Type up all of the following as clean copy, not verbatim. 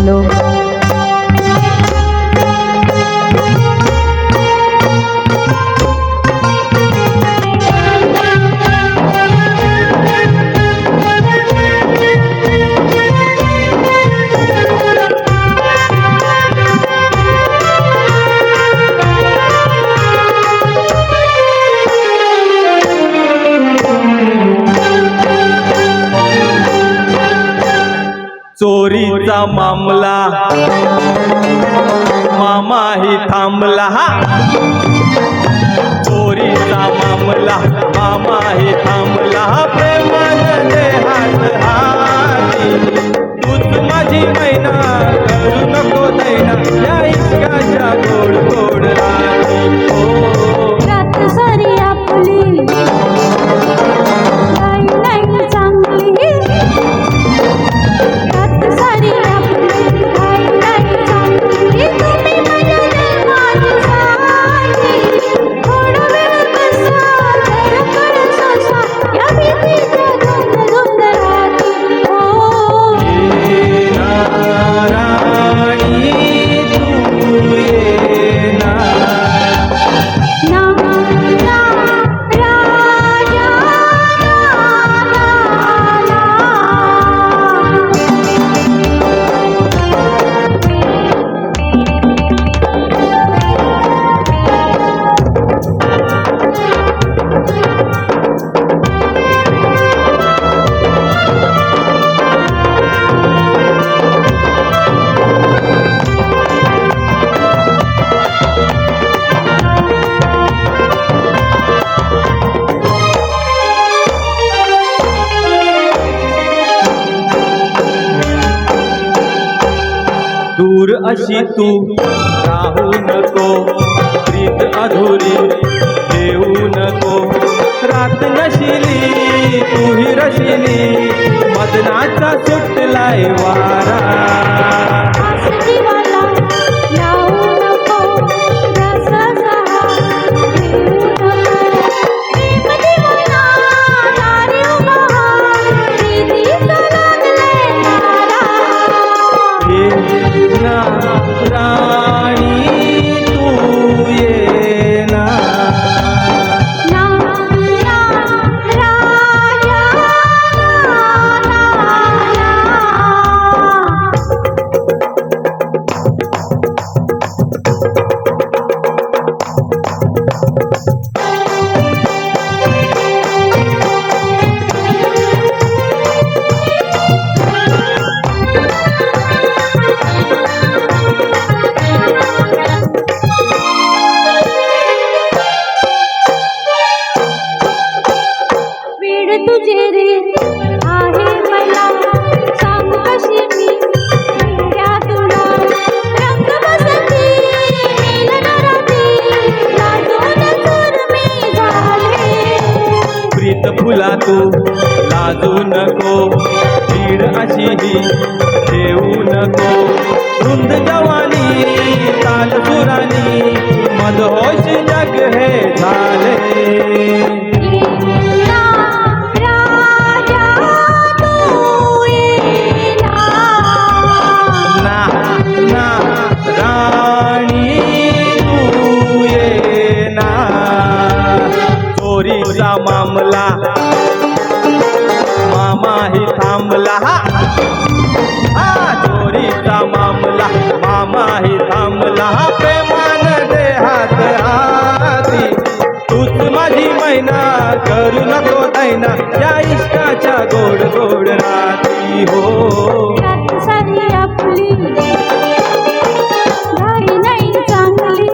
मित्रांनो. चोरीचा मामला मामाही थांबला. चोरीचा मामला मामाही थांबला. प्रेमान देहात हाती तूच माझी मैना करू नको दैना या इश्काच्या गोड गोड राती. रात सारी आपली नाही चांगली. रात सारी आपली नाही चांगली. तुम्ही माझ्या दिलमाची साथी. थोडा वेळ बसा जरा कळ सोसा या भीतीच्या धुंद धुंद राती. राणी तू ये ना. ना ना राजा दूर अशी तू राहू नको. प्रीत अधुरी देऊ नको. रात नशिली तू ही रशिली मदनाचा सुटलाय वारा. जीवाला लावू नको रसाचा देऊ नको. प्रेम दिवाना दारी उभा प्रीतीचा लागलाय नारा. ये ना राणी तू ये ना. ना ना राजा वेड तुझे रे आहे मला सांग कशी मी त्या तुला रंग बसती मिलन राती लाजून चूर मी झाले. प्रीत फुला तू लाजू नको. तीड अशी ही देऊ नको. रुंद जवानी ताल सुरानी मदहोश जग हे झाले. ना राजा तू ये ना. ना ना राणी तू ये ना. चोरीचा मामला मामाही थांबला. चोरीचा मामला मामाही थांबला. प्रेमान देहात हाती तूच माझी मैना करू नको दैना या इश्काच्या गोड गोड राती. रात सारी आपली घाई नाही चांगली.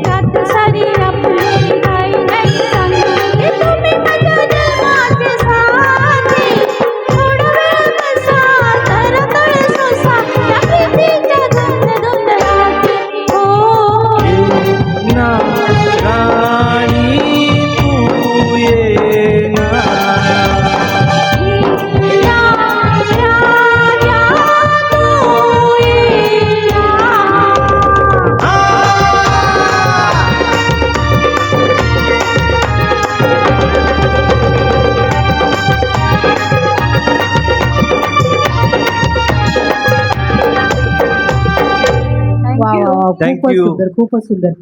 रात सारी आपली घाई नाही चांगली. तुम्ही माझ्या दिलमाची साथी. थोडा वेळ बसा जरा कळ सोसा या भीतीच्या धुंद धुंद राती. ना राणी तू ये ना. ना वा वा वा, खूपच Thank you. सुंदर, खूपच सुंदर.